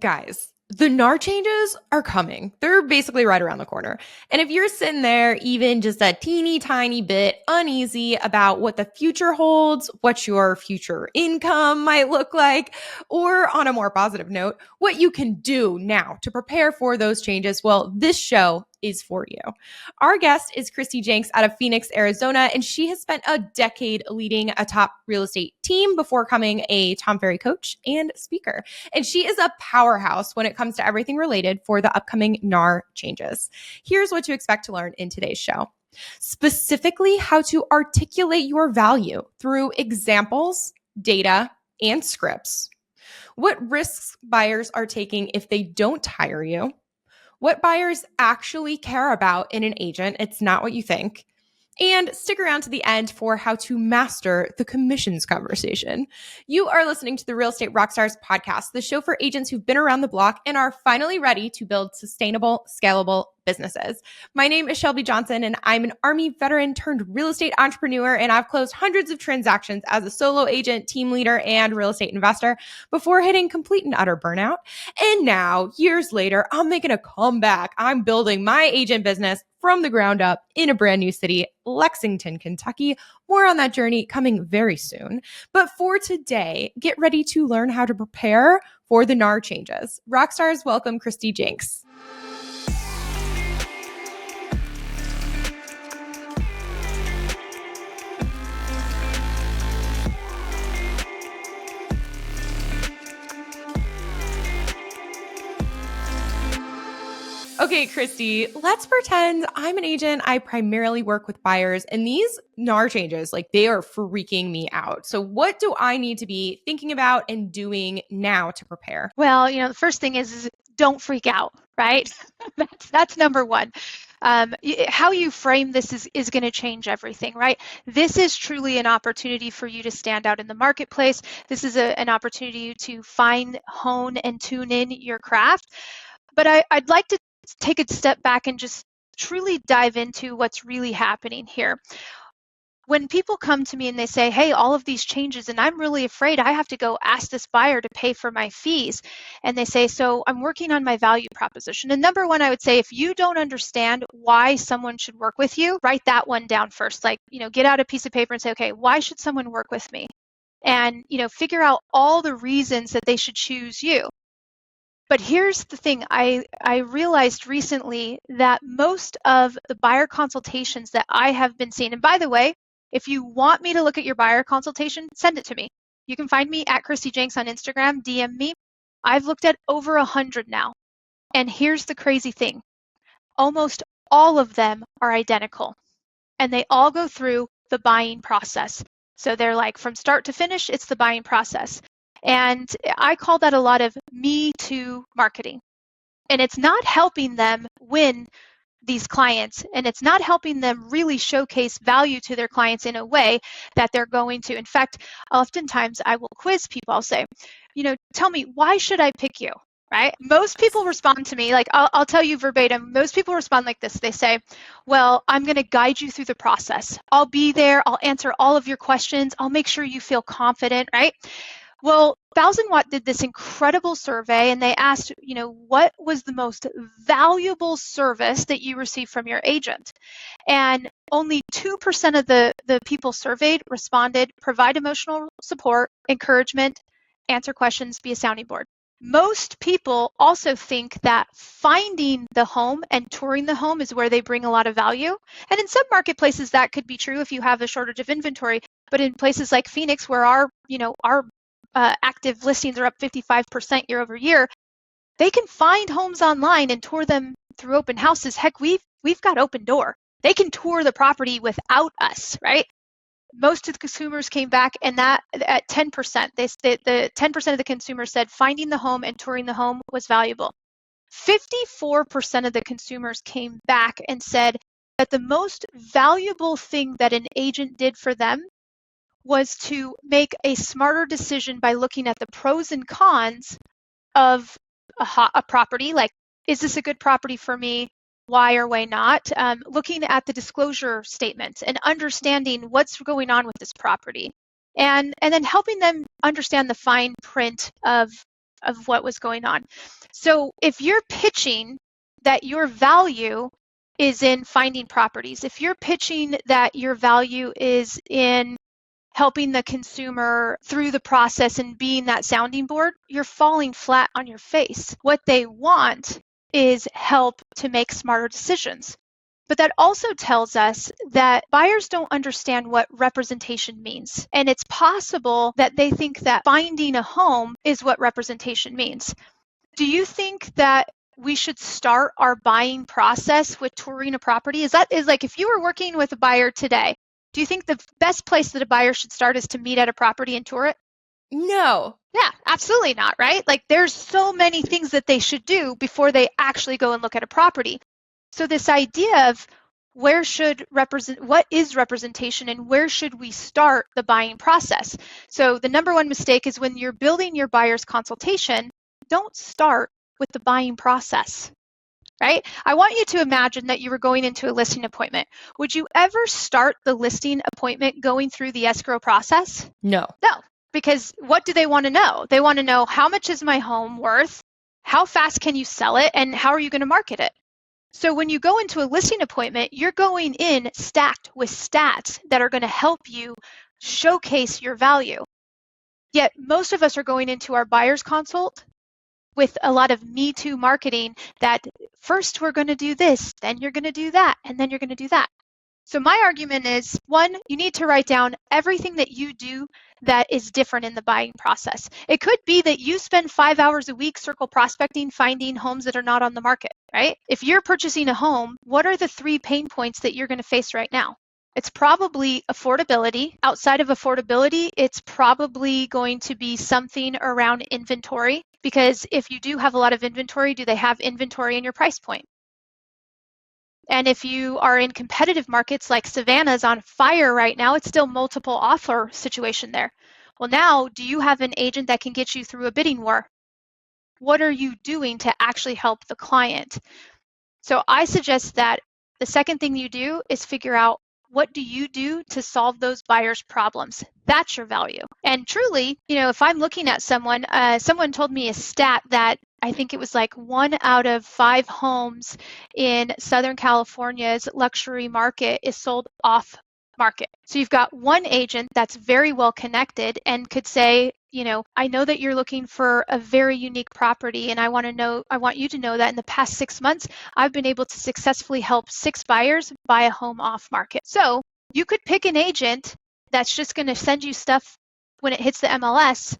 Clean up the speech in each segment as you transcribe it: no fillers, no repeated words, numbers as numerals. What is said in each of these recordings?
Guys, the NAR changes are coming. They're basically right around the corner. And if you're sitting there even just a teeny tiny bit uneasy about what the future holds, what your future income might look like, or on a more positive note, what you can do now to prepare for those changes, well, this show is for you. Our guest is Kristi Jencks out of Phoenix, Arizona, and she has spent a decade leading a top real estate team before becoming a Tom Ferry coach and speaker. And she is a powerhouse when it comes to everything related for the upcoming NAR changes. Here's what to expect to learn in today's show. Specifically, how to articulate your value through examples, data, and scripts. What risks buyers are taking if they don't hire you. What buyers actually care about in an agent. It's not what you think. And stick around to the end for how to master the commissions conversation. You are listening to the Real Estate Rockstars podcast, the show for agents who've been around the block and are finally ready to build sustainable, scalable businesses. My name is Shelby Johnson, and I'm an Army veteran turned real estate entrepreneur, and I've closed hundreds of transactions as a solo agent, team leader, and real estate investor before hitting complete and utter burnout. And now, years later, I'm making a comeback. I'm building my agent business from the ground up in a brand new city, Lexington, Kentucky. More on that journey coming very soon. But for today, get ready to learn how to prepare for the NAR changes. Rockstars, welcome Kristi Jencks. Okay, Kristi, let's pretend I'm an agent. I primarily work with buyers, and these NAR changes, they are freaking me out. So what do I need to be thinking about and doing now to prepare? Well, the first thing is don't freak out, right? That's number one. How you frame this is going to change everything, right? This is truly an opportunity for you to stand out in the marketplace. This is an opportunity to find, hone, and tune in your craft. But I'd like to take a step back and just truly dive into what's really happening here. When people come to me and they say, hey, all of these changes, and I'm really afraid I have to go ask this buyer to pay for my fees. And they say, so I'm working on my value proposition. And number one, I would say, if you don't understand why someone should work with you, write that one down first. Get out a piece of paper and say, okay, why should someone work with me? And, figure out all the reasons that they should choose you. But here's the thing, I realized recently that most of the buyer consultations that I have been seeing, and by the way, if you want me to look at your buyer consultation, send it to me. You can find me at Kristi Jencks on Instagram, DM me. I've looked at over 100 now. And here's the crazy thing. Almost all of them are identical. And they all go through the buying process. So they're from start to finish, it's the buying process. And I call that a lot of me too marketing. And it's not helping them win these clients, and it's not helping them really showcase value to their clients in a way that they're going to. In fact, oftentimes I will quiz people. I'll say, tell me, why should I pick you? Right? Most people respond to me, I'll tell you verbatim, most people respond like this. They say, well, I'm going to guide you through the process. I'll be there. I'll answer all of your questions. I'll make sure you feel confident, right? Well, 1000 Watt did this incredible survey, and they asked, what was the most valuable service that you received from your agent? And only 2% of the people surveyed responded, provide emotional support, encouragement, answer questions, be a sounding board. Most people also think that finding the home and touring the home is where they bring a lot of value. And in some marketplaces, that could be true if you have a shortage of inventory. But in places like Phoenix, where our active listings are up 55% year over year, they can find homes online and tour them through open houses. Heck, we've got Open Door. They can tour the property without us, right? Most of the consumers came back, and that at 10%, the 10% of the consumers said finding the home and touring the home was valuable. 54% of the consumers came back and said that the most valuable thing that an agent did for them was to make a smarter decision by looking at the pros and cons of a property, is this a good property for me? Why or why not? Looking at the disclosure statements and understanding what's going on with this property. And then helping them understand the fine print of of what was going on. So if you're pitching that your value is in finding properties, if you're pitching that your value is in helping the consumer through the process and being that sounding board, you're falling flat on your face. What they want is help to make smarter decisions. But that also tells us that buyers don't understand what representation means. And it's possible that they think that finding a home is what representation means. Do you think that we should start our buying process with touring a property? Is like if you were working with a buyer today, do you think the best place that a buyer should start is to meet at a property and tour it? No. Yeah, absolutely not, right? Like there's so many things that they should do before they actually go and look at a property. So this idea of what is representation and where should we start the buying process? So the number one mistake is when you're building your buyer's consultation, don't start with the buying process, right? I want you to imagine that you were going into a listing appointment. Would you ever start the listing appointment going through the escrow process? No. No, because what do they want to know? They want to know, how much is my home worth? How fast can you sell it? And how are you going to market it? So when you go into a listing appointment, you're going in stacked with stats that are going to help you showcase your value. Yet most of us are going into our buyer's consult with a lot of Me Too marketing that first we're going to do this, then you're going to do that, and then you're going to do that. So my argument is, one, you need to write down everything that you do that is different in the buying process. It could be that you spend 5 hours a week circle prospecting, finding homes that are not on the market, right? If you're purchasing a home, what are the 3 pain points that you're going to face right now? It's probably affordability. Outside of affordability, it's probably going to be something around inventory, because if you do have a lot of inventory, do they have inventory in your price point? And if you are in competitive markets like Savannah's on fire right now, it's still multiple offer situation there. Well, now, do you have an agent that can get you through a bidding war? What are you doing to actually help the client? So I suggest that the second thing you do is figure out, what do you do to solve those buyers' problems? That's your value. And truly, if I'm looking at someone told me a stat that I think it was like 1 out of 5 homes in Southern California's luxury market is sold off market. So you've got one agent that's very well connected and could say, I know that you're looking for a very unique property, and I want you to know that in the past 6 months, I've been able to successfully help 6 buyers buy a home off market. So you could pick an agent that's just going to send you stuff when it hits the MLS,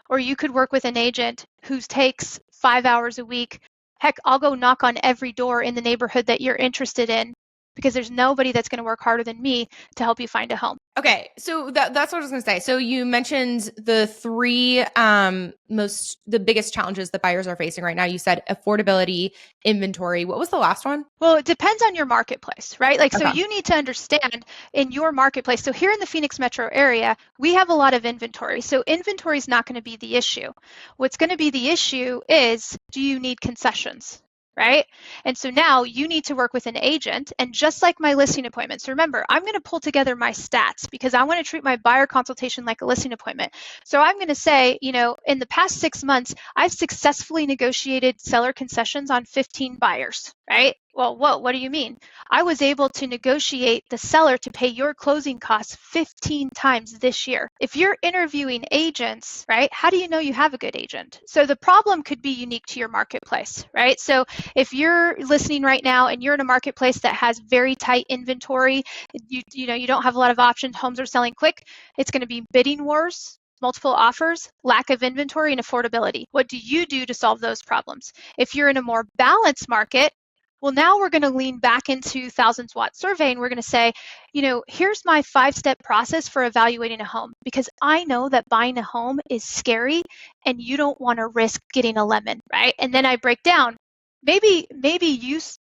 or you could work with an agent who takes 5 hours a week. Heck, I'll go knock on every door in the neighborhood that you're interested in, because there's nobody that's going to work harder than me to help you find a home. Okay, so that's what I was going to say. So you mentioned the 3 the biggest challenges that buyers are facing right now. You said affordability, inventory. What was the last one? Well, it depends on your marketplace, right? Okay. So you need to understand in your marketplace. So here in the Phoenix metro area, we have a lot of inventory. So inventory is not going to be the issue. What's going to be the issue is, do you need concessions? Right? And so now you need to work with an agent, and just like my listing appointment. So remember, I'm going to pull together my stats because I want to treat my buyer consultation like a listing appointment. So I'm going to say, in the past 6 months, I've successfully negotiated seller concessions on 15 buyers, right? Well, what do you mean? I was able to negotiate the seller to pay your closing costs 15 times this year. If you're interviewing agents, right, how do you know you have a good agent? So the problem could be unique to your marketplace, right? So if you're listening right now and you're in a marketplace that has very tight inventory, you don't have a lot of options, homes are selling quick, it's going to be bidding wars, multiple offers, lack of inventory, and affordability. What do you do to solve those problems? If you're in a more balanced market, well, now we're going to lean back into Thousands Watt survey, and we're going to say, here's my 5-step process for evaluating a home, because I know that buying a home is scary and you don't want to risk getting a lemon, right? And then I break down, maybe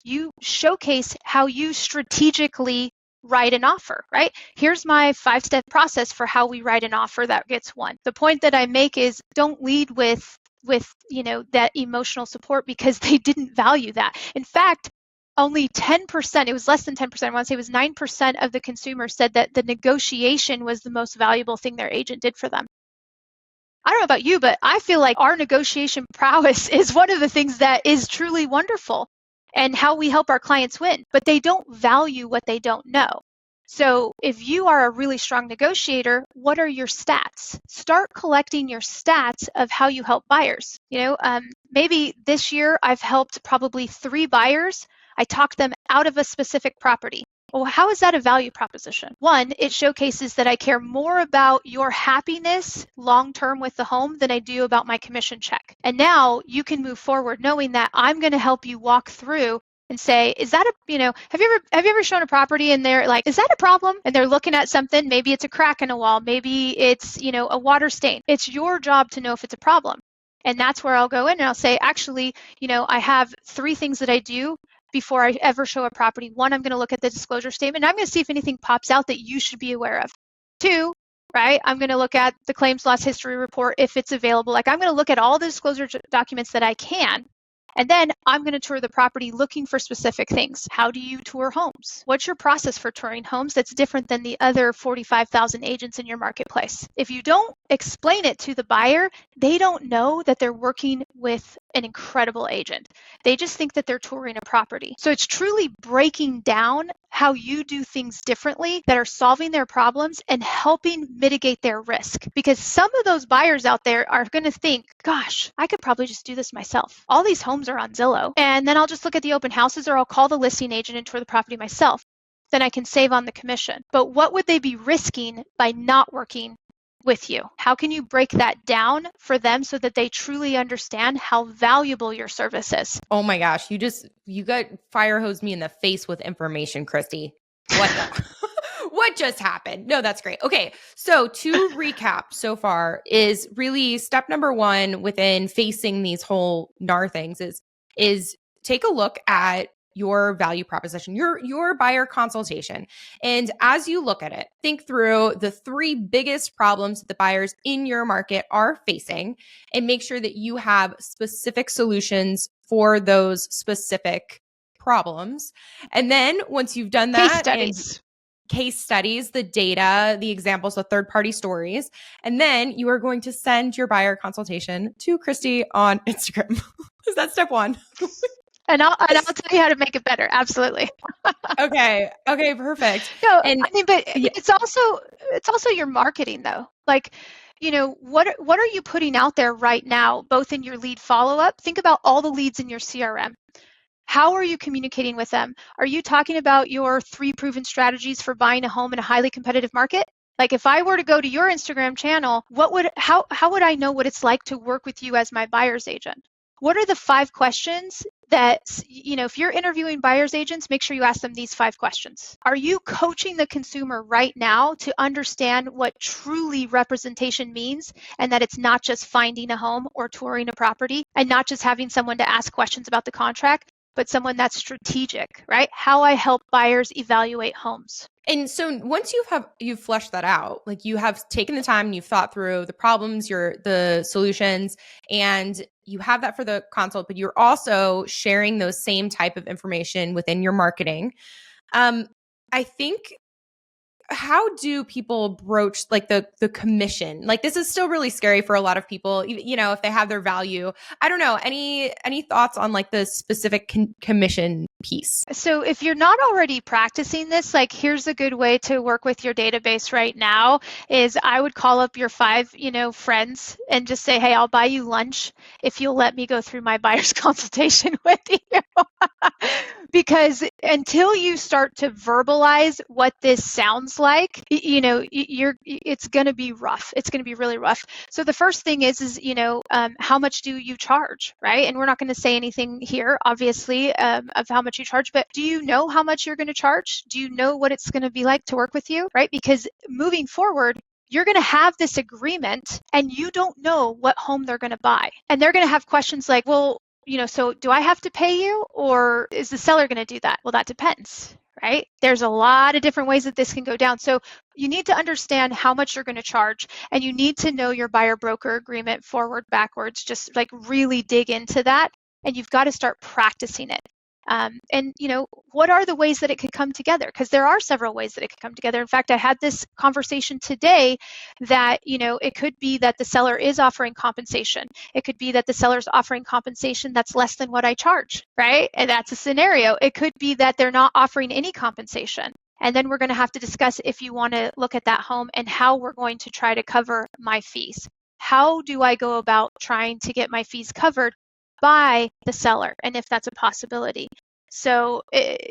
you showcase how you strategically write an offer, right? Here's my 5-step process for how we write an offer that gets won. The point that I make is, don't lead with that emotional support, because they didn't value that. In fact, only 10%, it was less than 10%, I want to say it was 9% of the consumers said that the negotiation was the most valuable thing their agent did for them. I don't know about you, but I feel like our negotiation prowess is one of the things that is truly wonderful and how we help our clients win, but they don't value what they don't know. So if you are a really strong negotiator, what are your stats? Start collecting your stats of how you help buyers. Maybe this year I've helped probably 3 buyers. I talked them out of a specific property. Well, how is that a value proposition? One, it showcases that I care more about your happiness long-term with the home than I do about my commission check. And now you can move forward knowing that I'm going to help you walk through and say, is that have you ever shown a property and they're like, is that a problem? And they're looking at something, maybe it's a crack in a wall, maybe it's, a water stain. It's your job to know if it's a problem. And that's where I'll go in and I'll say, actually, I have 3 things that I do before I ever show a property. 1, I'm going to look at the disclosure statement. I'm going to see if anything pops out that you should be aware of. 2, right, I'm going to look at the claims loss history report if it's available. Like, I'm going to look at all the disclosure documents that I can. And then I'm going to tour the property looking for specific things. How do you tour homes? What's your process for touring homes that's different than the other 45,000 agents in your marketplace? If you don't explain it to the buyer, they don't know that they're working with an incredible agent. They just think that they're touring a property. So it's truly breaking down how you do things differently that are solving their problems and helping mitigate their risk. Because some of those buyers out there are going to think, gosh, I could probably just do this myself. All these homes are on Zillow. And then I'll just look at the open houses, or I'll call the listing agent and tour the property myself. Then I can save on the commission. But what would they be risking by not working with you? How can you break that down for them so that they truly understand how valuable your service is? Oh my gosh, you got fire hosed me in the face with information, Kristi. What the what just happened? No, that's great. Okay, so to recap so far is really step number 1 within facing these whole NAR things is take a look at your value proposition, your buyer consultation. And as you look at it, think through the 3 biggest problems that the buyers in your market are facing and make sure that you have specific solutions for those specific problems. And then once you've done that, case studies, the data, the examples, the third-party stories, and then you are going to send your buyer consultation to Kristi on Instagram. Is that step 1? And I'll tell you how to make it better. Absolutely. Okay, perfect. No, and but yeah. it's also your marketing though. Like, what are you putting out there right now, both in your lead follow-up? Think about all the leads in your CRM. How are you communicating with them? Are you talking about your 3 proven strategies for buying a home in a highly competitive market? Like, if I were to go to your Instagram channel, how would I know what it's like to work with you as my buyer's agent? What are the 5 questions that, if you're interviewing buyer's agents, make sure you ask them these 5 questions. Are you coaching the consumer right now to understand what truly representation means, and that it's not just finding a home or touring a property, and not just having someone to ask questions about the contract, but someone that's strategic, right? How I help buyers evaluate homes. And so once you've fleshed that out, like you have taken the time and you've thought through the problems, the solutions, and you have that for the consult, but you're also sharing those same type of information within your marketing. I think, how do people broach like the commission? Like, this is still really scary for a lot of people, if they have their value. I don't know. Any thoughts on like the specific commission piece? So if you're not already practicing this, like, here's a good way to work with your database right now is I would call up your 5, friends and just say, hey, I'll buy you lunch if you'll let me go through my buyer's consultation with you. Because until you start to verbalize what this sounds like, it's going to be rough. It's going to be really rough. So the first thing is how much do you charge, right? And we're not going to say anything here, obviously, of how much you charge, but do you know how much you're going to charge? Do you know what it's going to be like to work with you, right? Because moving forward, you're going to have this agreement and you don't know what home they're going to buy. And they're going to have questions like, well, so do I have to pay you, or is the seller going to do that? Well, that depends, right? There's a lot of different ways that this can go down. So you need to understand how much you're going to charge, and you need to know your buyer broker agreement forward, backwards, just like really dig into that. And you've got to start practicing it. And what are the ways that it could come together? Because there are several ways that it could come together. In fact, I had this conversation today that it could be that the seller is offering compensation. It could be that the seller's offering compensation that's less than what I charge, right? And that's a scenario. It could be that they're not offering any compensation. And then we're going to have to discuss if you want to look at that home and how we're going to try to cover my fees. How do I go about trying to get my fees covered by the seller, and if that's a possibility? So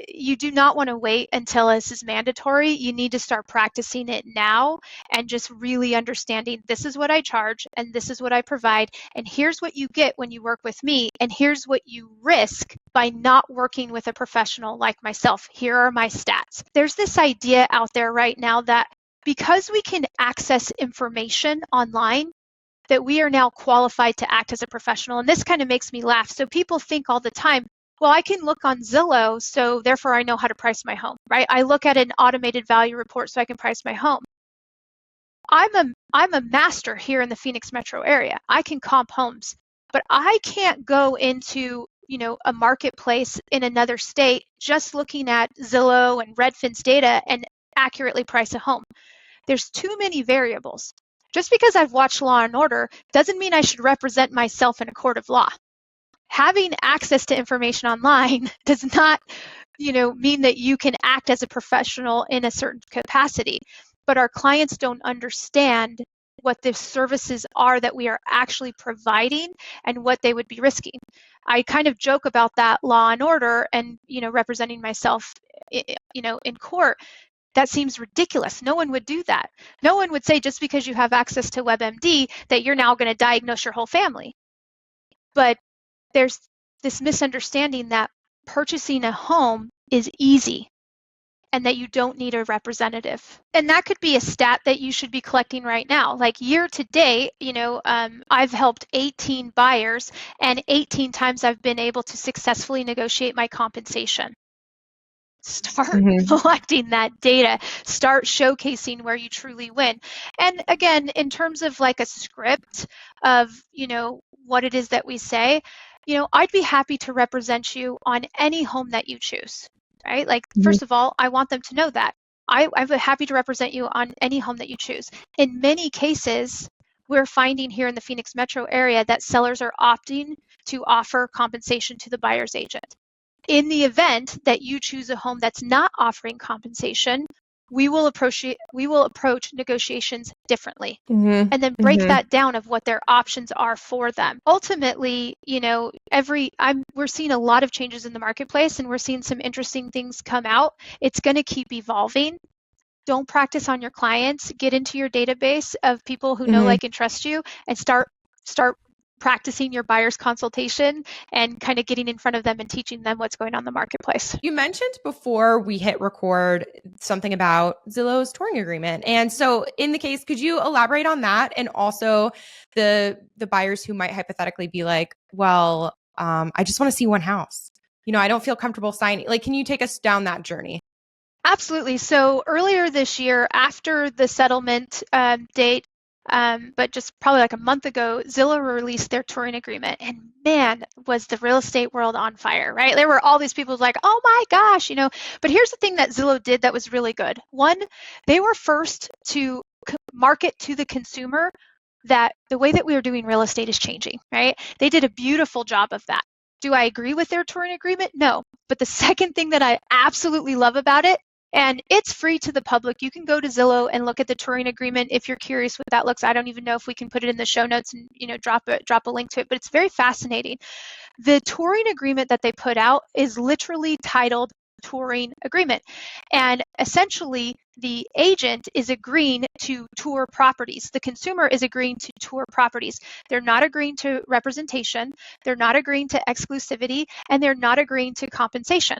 you do not want to wait until this is mandatory. You need to start practicing it now and just really understanding, this is what I charge and this is what I provide, and here's what you get when you work with me, and here's what you risk by not working with a professional like myself. Here are my stats. There's this idea out there right now that because we can access information online, that we are now qualified to act as a professional. And this kind of makes me laugh. So people think all the time, well, I can look on Zillow, so therefore I know how to price my home, right? I look at an automated value report so I can price my home. I'm a master here in the Phoenix metro area. I can comp homes, but I can't go into a marketplace in another state just looking at Zillow and Redfin's data and accurately price a home. There's too many variables. Just because I've watched Law and Order doesn't mean I should represent myself in a court of law. Having access to information online does not, mean that you can act as a professional in a certain capacity. But our clients don't understand what the services are that we are actually providing and what they would be risking. I kind of joke about that Law and Order and, representing myself, in court. That seems ridiculous. No one would do that. No one would say just because you have access to WebMD that you're now going to diagnose your whole family. But there's this misunderstanding that purchasing a home is easy and that you don't need a representative. And that could be a stat that you should be collecting right now. Like year to date, I've helped 18 buyers, and 18 times I've been able to successfully negotiate my compensation. Start collecting that data, start showcasing where you truly win. And again, in terms of like a script of, what it is that we say, I'd be happy to represent you on any home that you choose, right? Like, first of all, I want them to know that. I'm happy to represent you on any home that you choose. In many cases, we're finding here in the Phoenix metro area that sellers are opting to offer compensation to the buyer's agent. In the event that you choose a home that's not offering compensation, we will approach negotiations differently, and then break that down of what their options are for them. Ultimately, we're seeing a lot of changes in the marketplace, and we're seeing some interesting things come out. It's going to keep evolving. Don't practice on your clients. Get into your database of people who know, like, and trust you, and start practicing your buyer's consultation and kind of getting in front of them and teaching them what's going on in the marketplace. You mentioned before we hit record something about Zillow's touring agreement. And so in the case, could you elaborate on that? And also the buyers who might hypothetically be like, well, I just want to see one house. I don't feel comfortable signing. Like, can you take us down that journey? Absolutely. So earlier this year, after the settlement date, but just probably like a month ago, Zillow released their touring agreement, and man, was the real estate world on fire, right? There were all these people like, oh my gosh, but here's the thing that Zillow did that was really good. One, they were first to market to the consumer that the way that we are doing real estate is changing, right? They did a beautiful job of that. Do I agree with their touring agreement? No. But the second thing that I absolutely love about it, and it's free to the public. You can go to Zillow and look at the touring agreement if you're curious what that looks. I don't even know if we can put it in the show notes and drop a link to it, but it's very fascinating. The touring agreement that they put out is literally titled touring agreement, and essentially the agent is agreeing to tour properties. The consumer is agreeing to tour properties. They're not agreeing to representation, they're not agreeing to exclusivity, and they're not agreeing to compensation.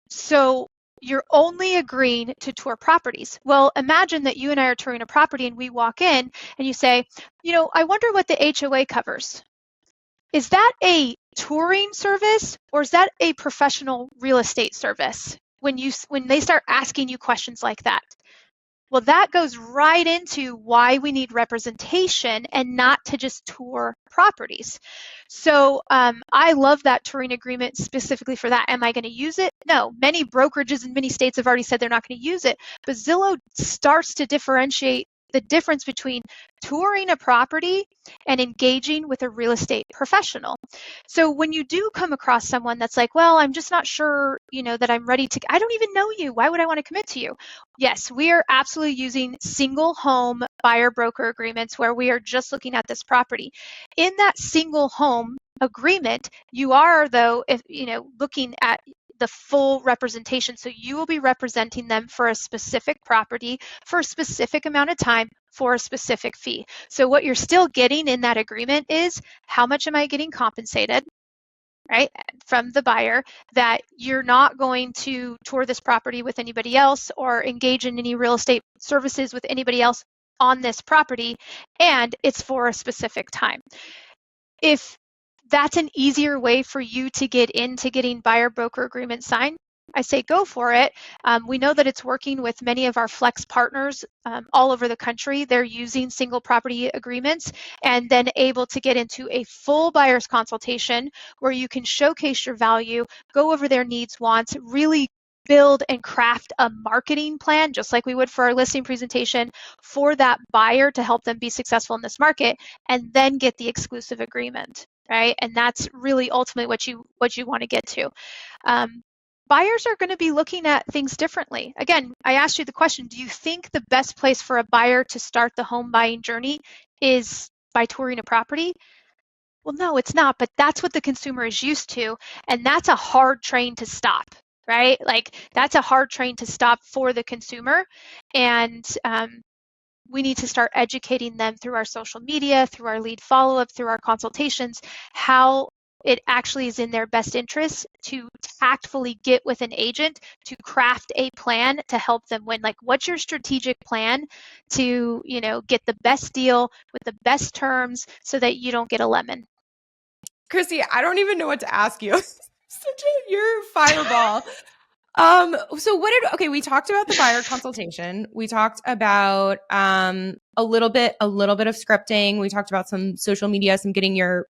So you're only agreeing to tour properties. Well, imagine that you and I are touring a property and we walk in and you say, I wonder what the HOA covers. Is that a touring service or is that a professional real estate service? When they start asking you questions like that. Well, that goes right into why we need representation and not to just tour properties. So I love that touring agreement specifically for that. Am I going to use it? No. Many brokerages in many states have already said they're not going to use it. But Zillow starts to differentiate the difference between touring a property and engaging with a real estate professional. So when you do come across someone that's like, well, I'm just not sure, that I'm ready to, I don't even know you. Why would I want to commit to you? Yes, we are absolutely using single home buyer broker agreements where we are just looking at this property. In that single home agreement, you are, though, if looking at the full representation. So you will be representing them for a specific property for a specific amount of time for a specific fee. So what you're still getting in that agreement is how much am I getting compensated, right, from the buyer, that you're not going to tour this property with anybody else or engage in any real estate services with anybody else on this property, and it's for a specific time. If that's an easier way for you to get into getting buyer broker agreement signed, I say go for it. We know that it's working with many of our flex partners all over the country. They're using single property agreements and then able to get into a full buyer's consultation where you can showcase your value, go over their needs, wants, really build and craft a marketing plan, just like we would for our listing presentation, for that buyer to help them be successful in this market, and then get the exclusive agreement, right? And that's really ultimately what you want to get to. Buyers are going to be looking at things differently. Again, I asked you the question, do you think the best place for a buyer to start the home buying journey is by touring a property? Well, no, it's not, but that's what the consumer is used to, and that's a hard train to stop, right? Like, that's a hard train to stop for the consumer, and we need to start educating them through our social media, through our lead follow-up, through our consultations, how it actually is in their best interest to tactfully get with an agent to craft a plan to help them win. Like, what's your strategic plan to, get the best deal with the best terms so that you don't get a lemon? Kristi, I don't even know what to ask you. You're fireball. We talked about the buyer consultation. We talked about a little bit of scripting. We talked about some social media, some getting your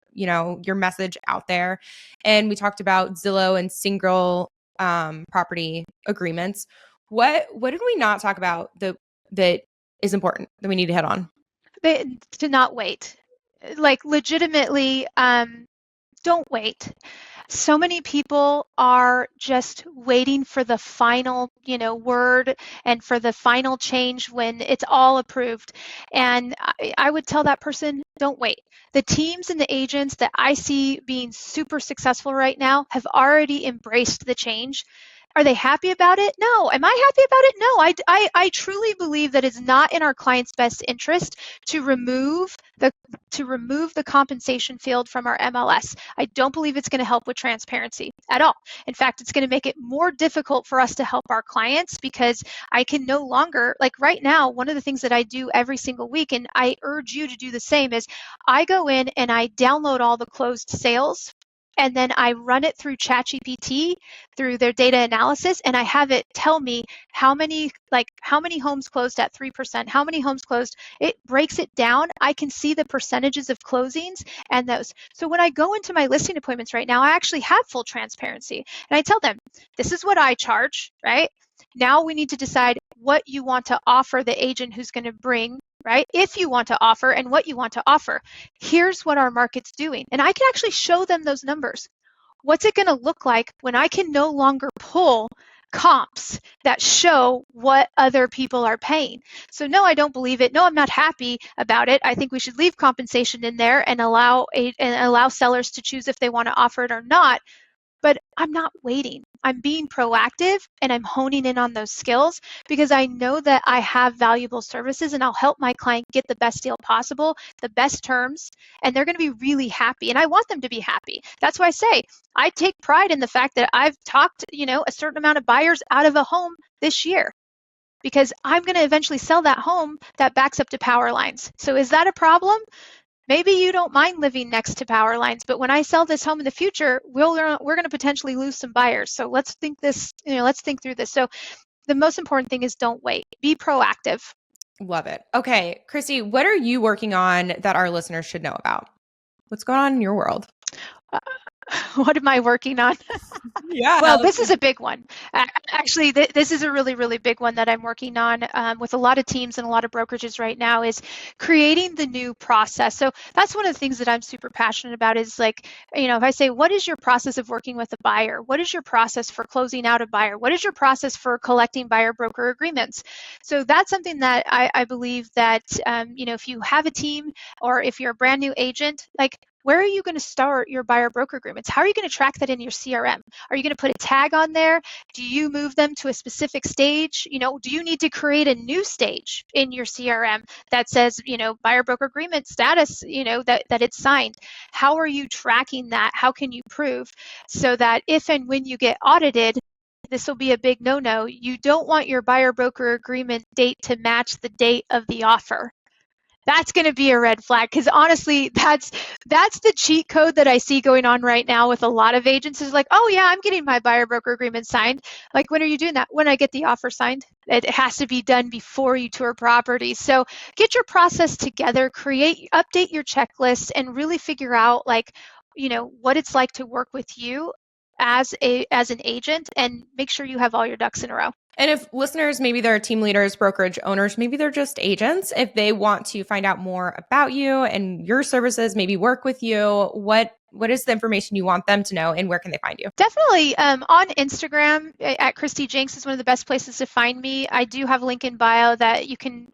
message out there. And we talked about Zillow and single property agreements. What did we not talk about that is important that we need to hit on? To not wait. Like, legitimately, don't wait. So many people are just waiting for the final, word and for the final change when it's all approved. And I would tell that person, don't wait. The teams and the agents that I see being super successful right now have already embraced the change. Are they happy about it? No. Am I happy about it? No. I truly believe that it's not in our client's best interest to remove the compensation field from our MLS. I don't believe it's going to help with transparency at all. In fact, it's going to make it more difficult for us to help our clients, because I can no longer, like right now, one of the things that I do every single week, and I urge you to do the same, is I go in and I download all the closed sales, and then I run it through ChatGPT, through their data analysis, and I have it tell me how many homes closed at 3%, how many homes closed. It breaks it down. I can see the percentages of closings and those. So when I go into my listing appointments right now, I actually have full transparency. And I tell them, this is what I charge, right? Now we need to decide what you want to offer the agent who's going to bring, right? If you want to offer and what you want to offer. Here's what our market's doing. And I can actually show them those numbers. What's it going to look like when I can no longer pull comps that show what other people are paying? So no, I don't believe it. No, I'm not happy about it. I think we should leave compensation in there and allow sellers to choose if they want to offer it or not. But I'm not waiting. I'm being proactive, and I'm honing in on those skills, because I know that I have valuable services, and I'll help my client get the best deal possible, the best terms, and they're going to be really happy. And I want them to be happy. That's why I say I take pride in the fact that I've talked, a certain amount of buyers out of a home this year, because I'm going to eventually sell that home that backs up to power lines. So is that a problem? Maybe you don't mind living next to power lines, but when I sell this home in the future, we're going to potentially lose some buyers. So let's think through this. So the most important thing is don't wait. Be proactive. Love it. Okay, Kristi, what are you working on that our listeners should know about? What's going on in your world? What am I working on? Yeah. Well, this is a big one. Actually, this is a really, really big one that I'm working on with a lot of teams and a lot of brokerages right now is creating the new process. So that's one of the things that I'm super passionate about is like, if I say, what is your process of working with a buyer? What is your process for closing out a buyer? What is your process for collecting buyer broker agreements? So that's something that I believe that, if you have a team or if you're a brand new agent, like, where are you going to start your buyer broker agreements? How are you going to track that in your CRM? Are you going to put a tag on there? Do you move them to a specific stage? Do you need to create a new stage in your CRM that says, buyer broker agreement status, that it's signed? How are you tracking that? How can you prove so that if and when you get audited, this will be a big no-no. You don't want your buyer broker agreement date to match the date of the offer. That's going to be a red flag because honestly, that's the cheat code that I see going on right now with a lot of agents is like, oh yeah, I'm getting my buyer broker agreement signed. Like, when are you doing that? When I get the offer signed. It has to be done before you tour properties. So get your process together, update your checklist, and really figure out what it's like to work with you as an agent, and make sure you have all your ducks in a row. And if listeners, maybe they're team leaders, brokerage owners, maybe they're just agents, if they want to find out more about you and your services, maybe work with you, what is the information you want them to know and where can they find you? Definitely on Instagram at Kristi Jencks is one of the best places to find me. I do have a link in bio that you can,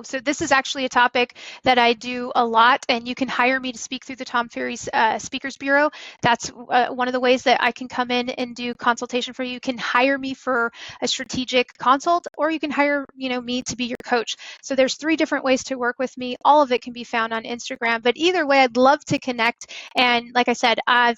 so this is actually a topic that I do a lot, and you can hire me to speak through the Tom Ferry's Speakers Bureau. That's one of the ways that I can come in and do consultation for you. You can hire me for a strategic consult, or you can hire, me to be your coach. So there's 3 different ways to work with me. All of it can be found on Instagram, but either way, I'd love to connect. And like I said, I'm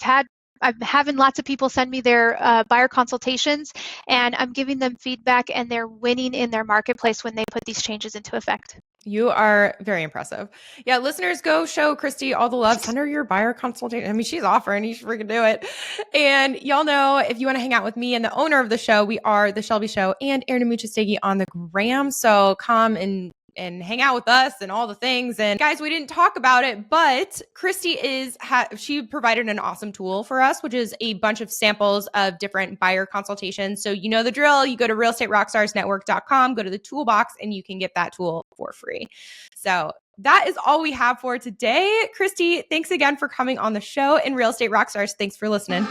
having lots of people send me their buyer consultations, and I'm giving them feedback, and they're winning in their marketplace when they put these changes into effect. You are very impressive. Yeah, listeners, go show Kristi all the love. Send her your buyer consultation. I mean, she's offering. You should freaking do it. And y'all know, if you want to hang out with me and the owner of the show, we are The Shelby Show and Erna Muchastegui on the gram. So come and hang out with us and all the things. And guys, we didn't talk about it, but Kristi she provided an awesome tool for us, which is a bunch of samples of different buyer consultations. So you know the drill. You go to realestaterockstarsnetwork.com, go to the toolbox, and you can get that tool for free. So that is all we have for today. Kristi, thanks again for coming on the show. And Real Estate Rockstars, thanks for listening.